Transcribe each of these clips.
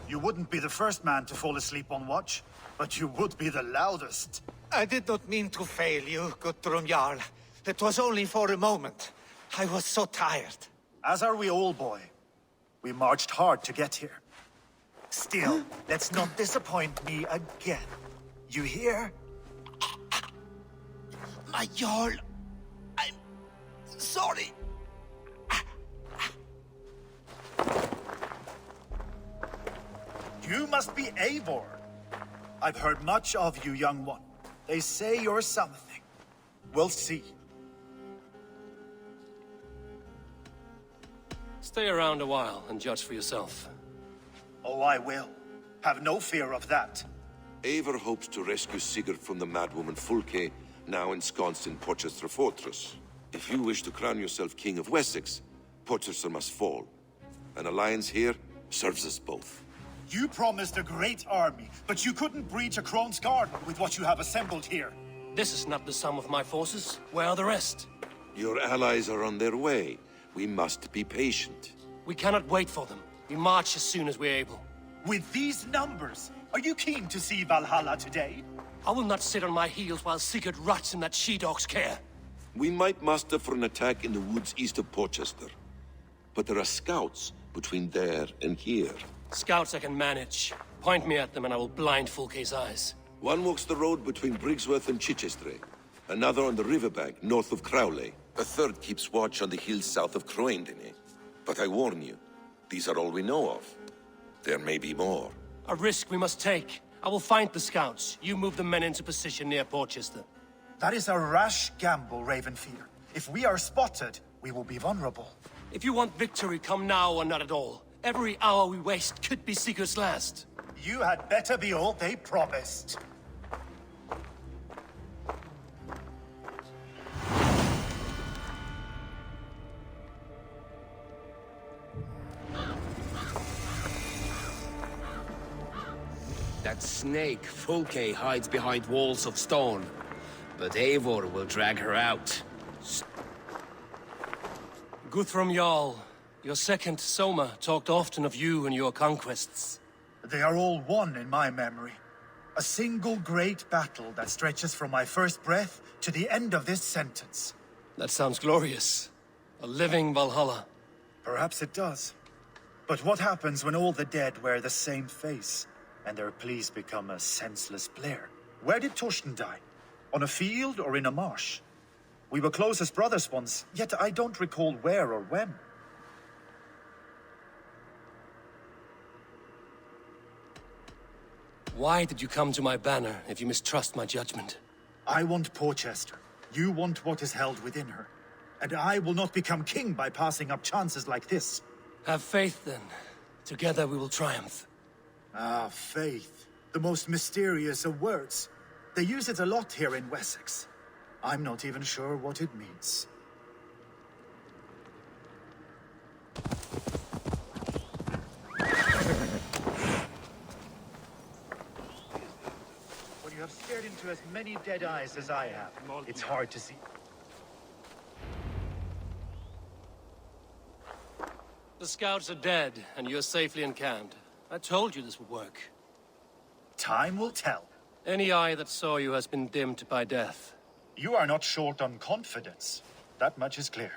You wouldn't be the first man to fall asleep on watch, but you would be the loudest. I did not mean to fail you, Guthrum Jarl. It was only for a moment. I was so tired. As are we all, boy. We marched hard to get here. Still, let's not disappoint me again. You hear? My Jarl, I'm sorry. You must be Eivor. I've heard much of you, young one. They say you're something. We'll see. Stay around a while and judge for yourself. Oh, I will. Have no fear of that. Eivor hopes to rescue Sigurd from the madwoman Fulke, now ensconced in Porchester Fortress. If you wish to crown yourself King of Wessex, Porchester must fall. An alliance here serves us both. You promised a great army, but you couldn't breach a Crone's Guard with what you have assembled here. This is not the sum of my forces. Where are the rest? Your allies are on their way. We must be patient. We cannot wait for them. We march as soon as we're able. With these numbers, are you keen to see Valhalla today? I will not sit on my heels while Sigurd rots in that she-dog's care. We might muster for an attack in the woods east of Porchester. But there are scouts between there and here. Scouts I can manage. Point me at them and I will blind Fulke's eyes. One walks the road between Briggsworth and Chichester. Another on the riverbank north of Crowley. A third keeps watch on the hills south of Croendene. But I warn you, these are all we know of. There may be more. A risk we must take. I will find the scouts. You move the men into position near Porchester. That is a rash gamble, Ravenfear. If we are spotted, we will be vulnerable. If you want victory, come now or not at all. Every hour we waste could be Sigurd's last. You had better be all they promised. That snake, Fulke, hides behind walls of stone. But Eivor will drag her out. Guthrum Jarl, your second Soma talked often of you and your conquests. They are all one in my memory. A single great battle that stretches from my first breath to the end of this sentence. That sounds glorious. A living Valhalla. Perhaps it does. But what happens when all the dead wear the same face, and their pleas become a senseless blare? Where did Torsten die? On a field or in a marsh? We were close as brothers once, yet I don't recall where or when. Why did you come to my banner if you mistrust my judgment? I want Porchester. You want what is held within her. And I will not become king by passing up chances like this. Have faith, then. Together we will triumph. Ah, faith. The most mysterious of words. They use it a lot here in Wessex. I'm not even sure what it means. When you have stared into as many dead eyes as I have, it's hard to see. The scouts are dead, and you're safely encamped. I told you this would work. Time will tell. Any eye that saw you has been dimmed by death. You are not short on confidence. That much is clear.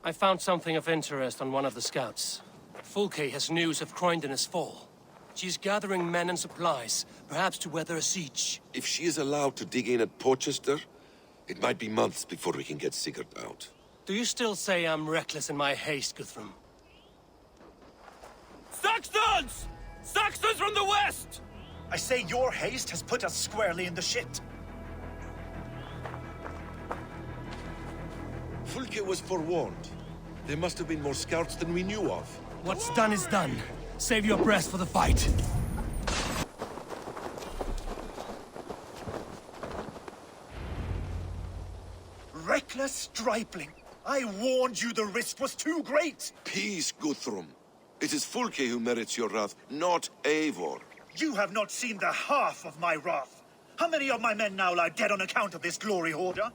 I found something of interest on one of the scouts. Fulke has news of Croendene's fall. She's gathering men and supplies, perhaps to weather a siege. If she is allowed to dig in at Porchester, it might be months before we can get Sigurd out. Do you still say I'm reckless in my haste, Guthrum? Saxons! Saxons from the west! I say your haste has put us squarely in the shit. Fulke was forewarned. There must have been more scouts than we knew of. What's done is done. Save your breath for the fight. Reckless stripling. I warned you the risk was too great. Peace, Guthrum. It is Fulke who merits your wrath, not Eivor. You have not seen the half of my wrath. How many of my men now lie dead on account of this glory hoarder?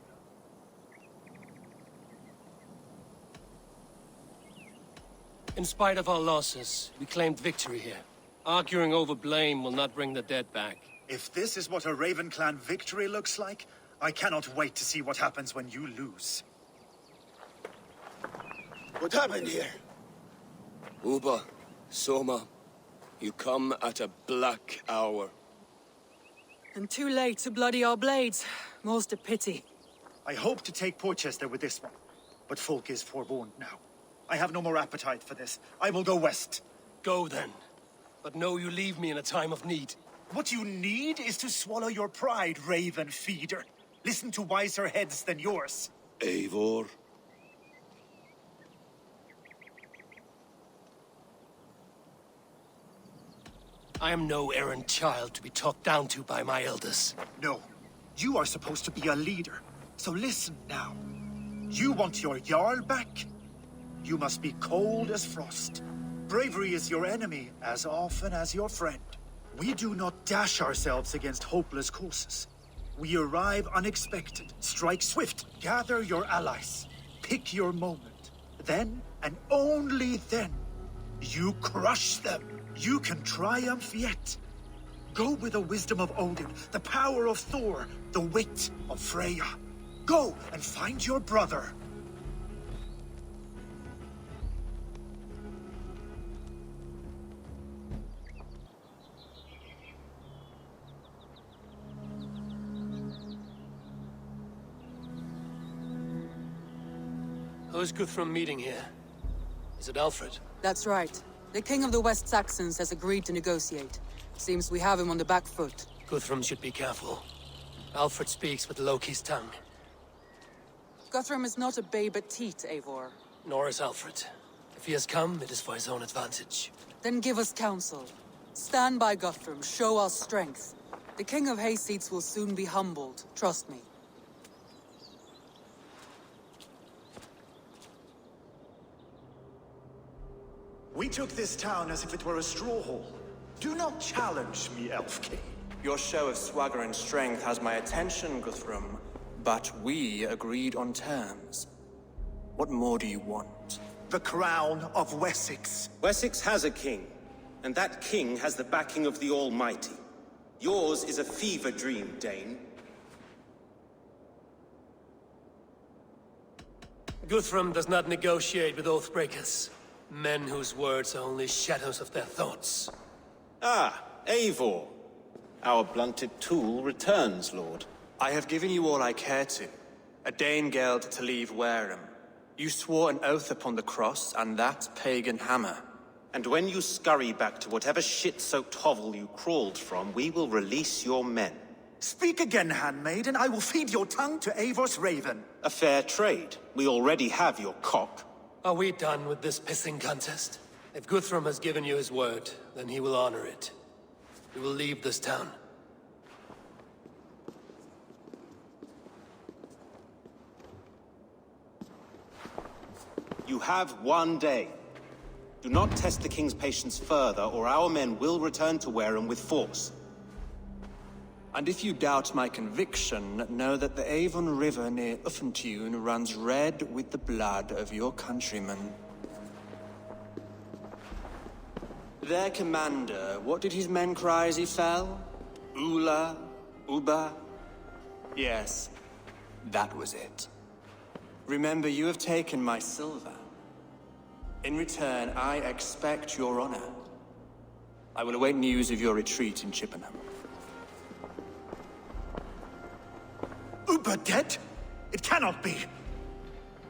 In spite of our losses, we claimed victory here. Arguing over blame will not bring the dead back. If this is what a Raven Clan victory looks like, I cannot wait to see what happens when you lose. What happened here? Uba, Soma, you come at a black hour. And too late to bloody our blades. Most a pity. I hope to take Portchester with this one, but folk is forewarned now. I have no more appetite for this. I will go west. Go then. But know you leave me in a time of need. What you need is to swallow your pride, Raven Feeder. Listen to wiser heads than yours. Eivor? I am no errant child to be talked down to by my elders. No, you are supposed to be a leader. So listen now. You want your Jarl back? You must be cold as frost. Bravery is your enemy as often as your friend. We do not dash ourselves against hopeless courses. We arrive unexpected, strike swift, gather your allies, pick your moment. Then, and only then, you crush them. You can triumph yet. Go with the wisdom of Odin, the power of Thor, the wit of Freya. Go and find your brother. Who's Guthrum meeting here? Is it Alfred? That's right. The King of the West Saxons has agreed to negotiate. Seems we have him on the back foot. Guthrum should be careful. Alfred speaks with Loki's tongue. Guthrum is not a babe at teat, Eivor. Nor is Alfred. If he has come, it is for his own advantage. Then give us counsel. Stand by Guthrum, show our strength. The King of Hayseeds will soon be humbled, trust me. We took this town as if it were a straw hole. Do not challenge me, Elf King. Your show of swagger and strength has my attention, Guthrum. But we agreed on terms. What more do you want? The crown of Wessex. Wessex has a king, and that king has the backing of the Almighty. Yours is a fever dream, Dane. Guthrum does not negotiate with oathbreakers. Men whose words are only shadows of their thoughts. Ah, Eivor. Our blunted tool returns, Lord. I have given you all I care to. A Danegeld to leave Wareham. You swore an oath upon the cross, and that pagan hammer. And when you scurry back to whatever shit-soaked hovel you crawled from, we will release your men. Speak again, handmaid, and I will feed your tongue to Eivor's raven. A fair trade. We already have your cock. Are we done with this pissing contest? If Guthrum has given you his word, then he will honor it. We will leave this town. You have one day. Do not test the king's patience further, or our men will return to Wareham with force. And if you doubt my conviction, know that the Avon River near Uffentune runs red with the blood of your countrymen. Their commander, what did his men cry as he fell? Ula? Uba? Yes, that was it. Remember, you have taken my silver. In return, I expect your honor. I will await news of your retreat in Chippenham. Uber dead? It cannot be.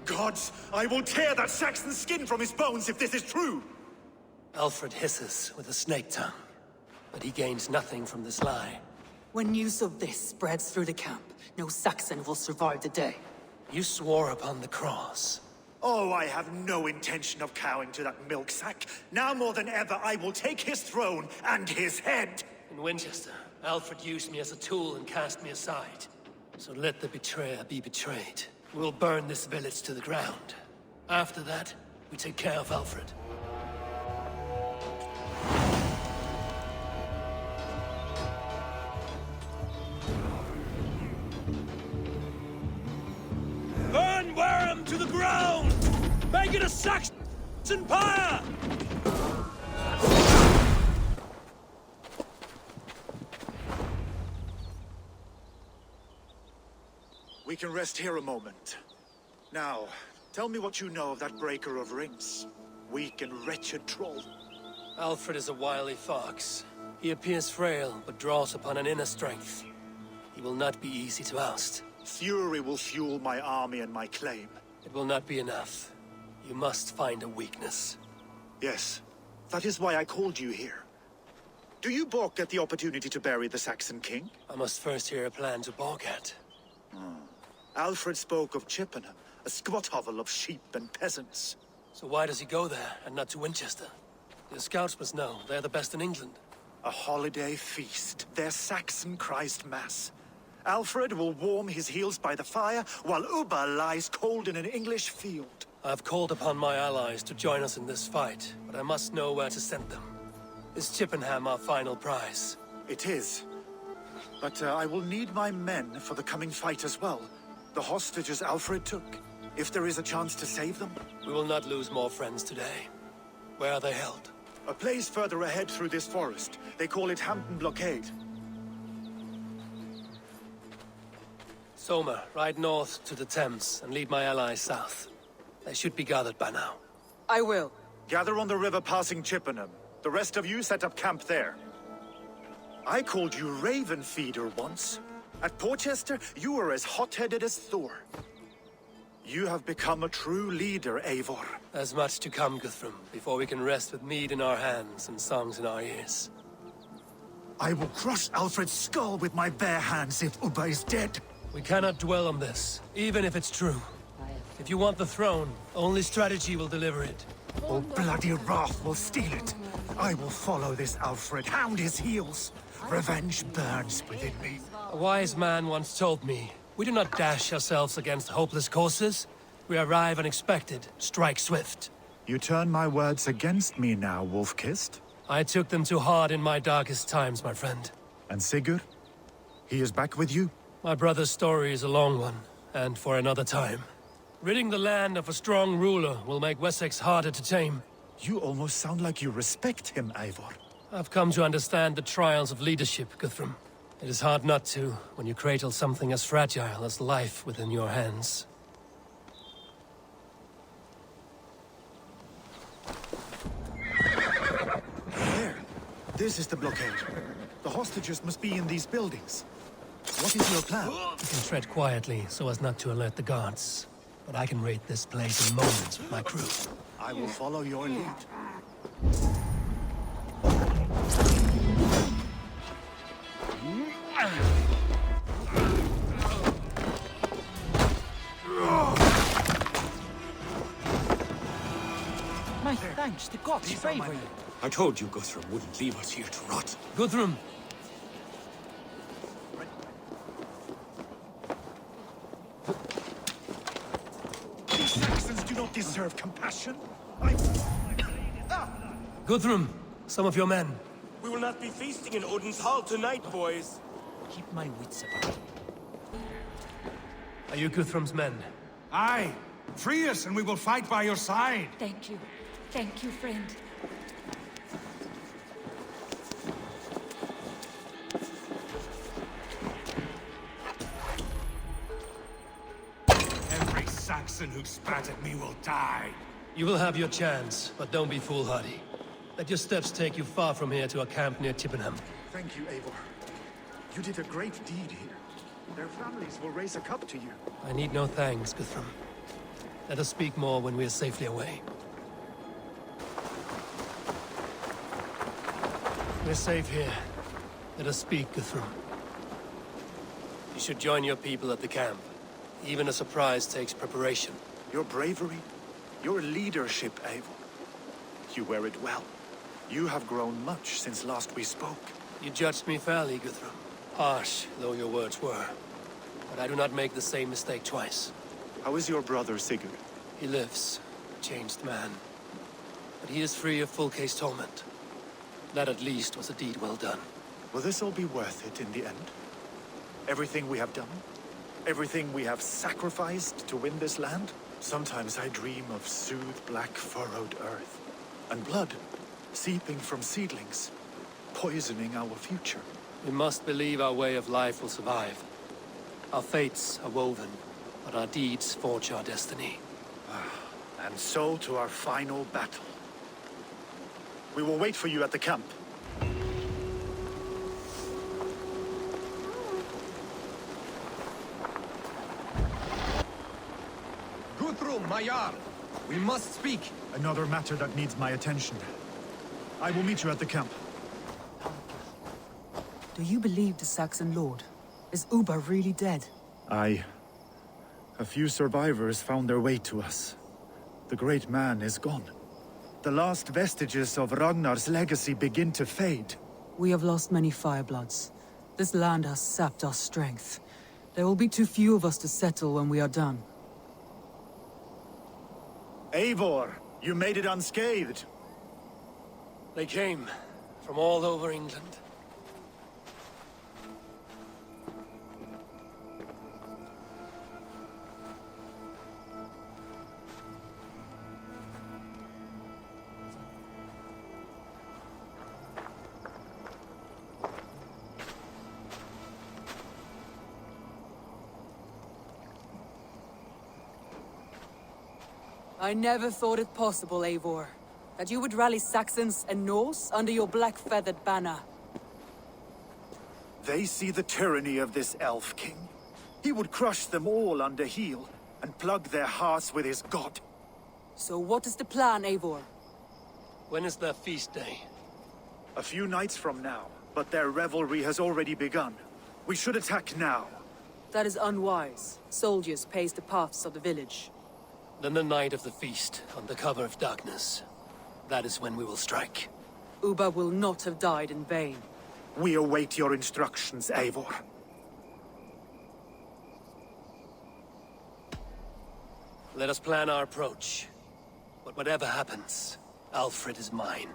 Gods, I will tear that Saxon's skin from his bones if this is true. Alfred hisses with a snake tongue, but he gains nothing from this lie. When news of this spreads through the camp, no Saxon will survive the day. You swore upon the cross. Oh, I have no intention of cowing to that milk sack. Now more than ever, I will take his throne and his head. In Winchester, Alfred used me as a tool and cast me aside. So let the betrayer be betrayed. We'll burn this village to the ground. After that, we take care of Alfred. Burn Wareham to the ground! Make it a Saxon! Empire! We can rest here a moment. Now, tell me what you know of that breaker of rings. Weak and wretched troll. Alfred is a wily fox. He appears frail, but draws upon an inner strength. He will not be easy to oust. Fury will fuel my army and my claim. It will not be enough. You must find a weakness. Yes, that is why I called you here. Do you balk at the opportunity to bury the Saxon king? I must first hear a plan to balk at. Alfred spoke of Chippenham, a squat hovel of sheep and peasants. So why does he go there, and not to Winchester? The scouts must know. They're the best in England. A holiday feast, their Saxon Christ Mass. Alfred will warm his heels by the fire, while Ubba lies cold in an English field. I have called upon my allies to join us in this fight, but I must know where to send them. Is Chippenham our final prize? It is. But I will need my men for the coming fight as well. The hostages Alfred took. If there is a chance to save them. We will not lose more friends today. Where are they held? A place further ahead through this forest. They call it Hampton Blockade. Soma, ride north to the Thames and lead my allies south. They should be gathered by now. I will. Gather on the river passing Chippenham. The rest of you set up camp there. I called you Raven Feeder once. At Porchester, you were as hot-headed as Thor. You have become a true leader, Eivor. There's much to come, Guthrum, before we can rest with mead in our hands and songs in our ears. I will crush Alfred's skull with my bare hands if Ubba is dead. We cannot dwell on this, even if it's true. If you want the throne, only strategy will deliver it. Or bloody wrath will steal it. I will follow this Alfred, hound his heels. Revenge burns within me. A wise man once told me, we do not dash ourselves against hopeless courses. We arrive unexpected, strike swift. You turn my words against me now, Wolf-Kissed. I took them too hard in my darkest times, my friend. And Sigurd? He is back with you? My brother's story is a long one, and for another time. Ridding the land of a strong ruler will make Wessex harder to tame. You almost sound like you respect him, Eivor. I've come to understand the trials of leadership, Guthrum. It is hard not to, when you cradle something as fragile as life within your hands. There. This is the blockade. The hostages must be in these buildings. What is your plan? You can tread quietly, so as not to alert the guards. But I can raid this place in moments with my crew. I will follow your lead. My thanks, the gods favor you. I told you Guthrum wouldn't leave us here to rot. Guthrum! These Saxons do not deserve compassion. Guthrum! Some of your men. We will not be feasting in Odin's hall tonight, boys. Keep my wits about. Are you Guthrum's men? Aye. Free us and we will fight by your side. Thank you. Thank you, friend. Every Saxon who spat at me will die. You will have your chance, but don't be foolhardy. Let your steps take you far from here to a camp near Chippenham. Thank you, Eivor. You did a great deed here. Their families will raise a cup to you. I need no thanks, Guthrum. Let us speak more when we are safely away. We're safe here. Let us speak, Guthrum. You should join your people at the camp. Even a surprise takes preparation. Your bravery, your leadership, Eivor. You wear it well. You have grown much since last we spoke. You judged me fairly, Guthrum. Harsh, though your words were. But I do not make the same mistake twice. How is your brother, Sigurd? He lives, a changed man. But he is free of Fulke's torment. That at least was a deed well done. Will this all be worth it in the end? Everything we have done? Everything we have sacrificed to win this land? Sometimes I dream of soothed black furrowed earth, and blood seeping from seedlings, poisoning our future. We must believe our way of life will survive. Our fates are woven, but our deeds forge our destiny. And so to our final battle. We will wait for you at the camp. Guthrum, my Jarl! We must speak! Another matter that needs my attention. I will meet you at the camp. Do you believe the Saxon lord? Is Uba really dead? Aye. A few survivors found their way to us. The great man is gone. The last vestiges of Ragnar's legacy begin to fade. We have lost many firebloods. This land has sapped our strength. There will be too few of us to settle when we are done. Eivor, you made it unscathed. They came from all over England. I never thought it possible, Eivor, that you would rally Saxons and Norse under your black-feathered banner. They see the tyranny of this elf king. He would crush them all under heel and plug their hearts with his god. So what is the plan, Eivor? When is their feast day? A few nights from now, but their revelry has already begun. We should attack now. That is unwise. Soldiers pace the paths of the village. Then the night of the feast, under cover of darkness. That is when we will strike. Uba will not have died in vain. We await your instructions, Eivor. Let us plan our approach. But whatever happens, Alfred is mine.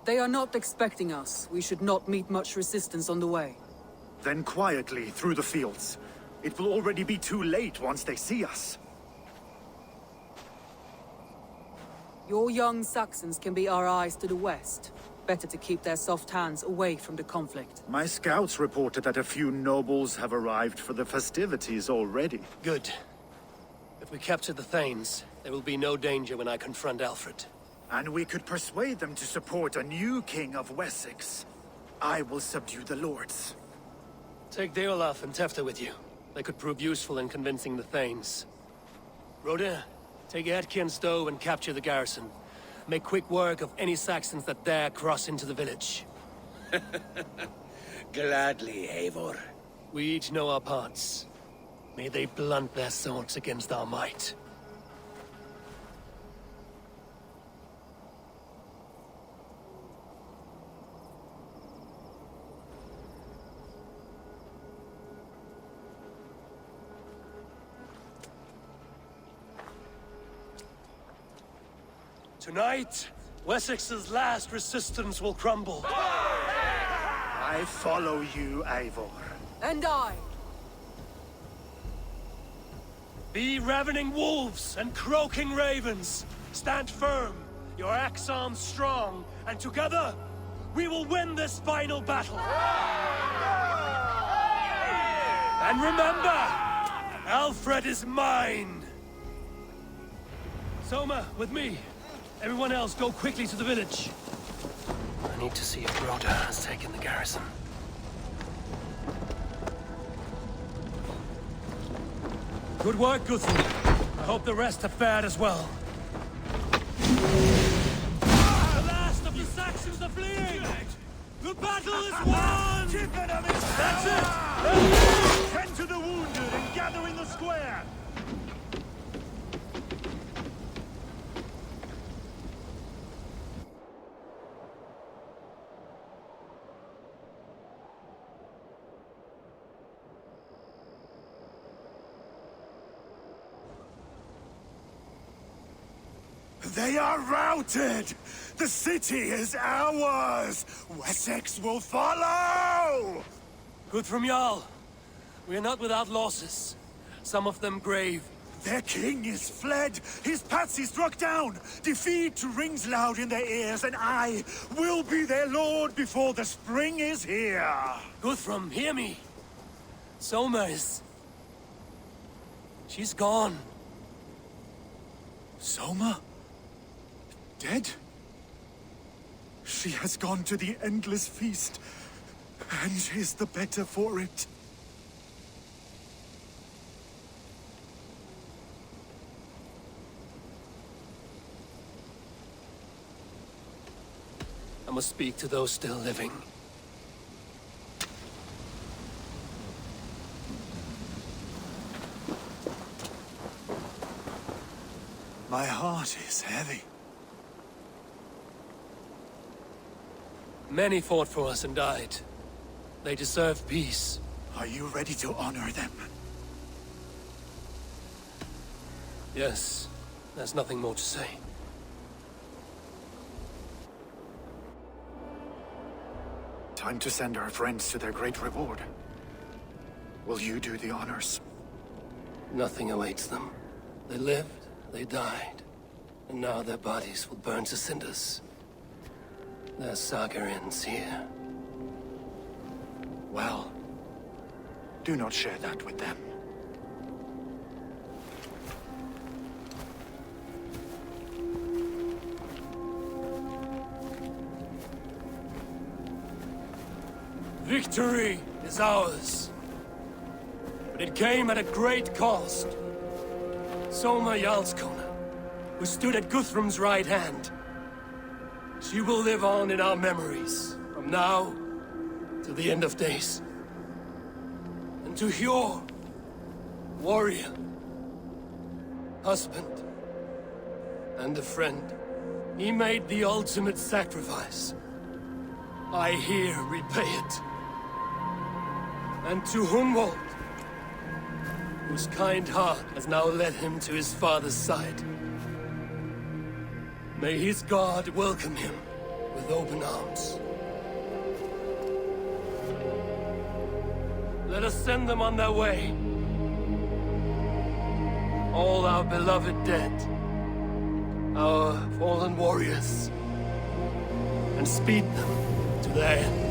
They are not expecting us. We should not meet much resistance on the way. Then quietly through the fields. It will already be too late once they see us. Your young Saxons can be our eyes to the west. Better to keep their soft hands away from the conflict. My scouts reported that a few nobles have arrived for the festivities already. Good. If we capture the Thanes, there will be no danger when I confront Alfred. And we could persuade them to support a new king of Wessex. I will subdue the lords. Take Deolaf and Tefta with you. They could prove useful in convincing the Thanes. Rodin, take Edki and Stowe and capture the garrison. Make quick work of any Saxons that dare cross into the village. Gladly, Eivor. We each know our parts. May they blunt their swords against our might. Tonight, Wessex's last resistance will crumble. I follow you, Eivor. And I! Be ravening wolves and croaking ravens. Stand firm, your axe arms strong, and together, we will win this final battle. And remember, Alfred is mine. Soma, with me. Everyone else, go quickly to the village. I need to see if Rhoda has taken the garrison. Good work, Guthrum. I hope the rest have fared as well. The last of the Saxons are fleeing! The battle is won! That's it! Tend to the wounded and gather in the square! They are routed! The city is ours! Wessex will follow! Guthrum Jarl, we are not without losses. Some of them grave. Their king is fled, his patsy struck down. Defeat rings loud in their ears, and I will be their lord before the spring is here. Guthrum, hear me. Soma is... she's gone. Soma? Dead? She has gone to the endless feast, and is the better for it. I must speak to those still living. My heart is heavy. Many fought for us and died. They deserve peace. Are you ready to honor them? Yes, there's nothing more to say. Time to send our friends to their great reward. Will you do the honors? Nothing awaits them. They lived, they died, and now their bodies will burn to cinders. Their saga ends here. Well, do not share that with them. Victory is ours. But it came at a great cost. Soma Jarlskona, who stood at Guthrum's right hand. She will live on in our memories, from now to the end of days. And to Hjor, warrior, husband, and a friend, he made the ultimate sacrifice. I here repay it. And to Hunwald, whose kind heart has now led him to his father's side. May his God welcome him with open arms. Let us send them on their way. All our beloved dead, our fallen warriors, and speed them to their end.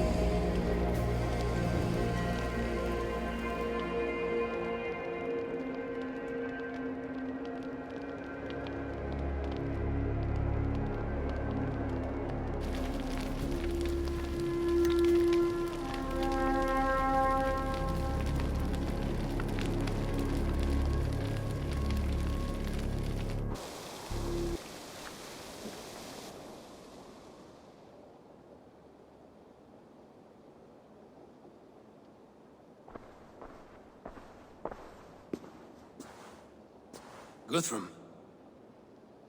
Guthrum.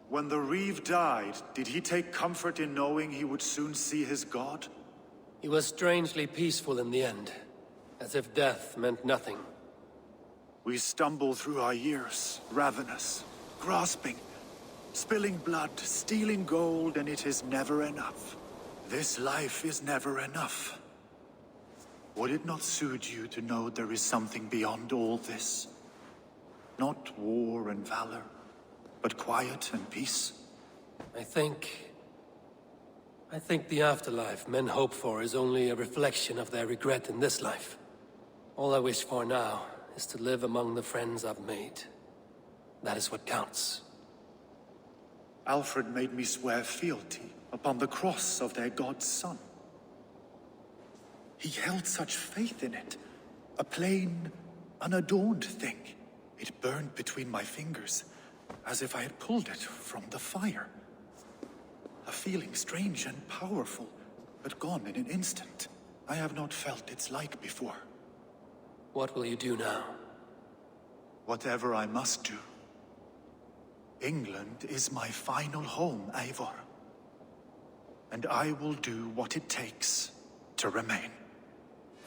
When the Reeve died, did he take comfort in knowing he would soon see his god? He was strangely peaceful in the end, as if death meant nothing. We stumble through our years, ravenous, grasping, spilling blood, stealing gold, and it is never enough. This life is never enough. Would it not suit you to know there is something beyond all this? Not war and valor, but quiet and peace? I think the afterlife men hope for is only a reflection of their regret in this life. All I wish for now is to live among the friends I've made. That is what counts. Alfred made me swear fealty upon the cross of their god's son. He held such faith in it, a plain, unadorned thing. It burned between my fingers, as if I had pulled it from the fire. A feeling strange and powerful, but gone in an instant. I have not felt its like before. What will you do now? Whatever I must do. England is my final home, Eivor. And I will do what it takes to remain.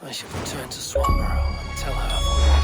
I should return to Swanborough and tell her of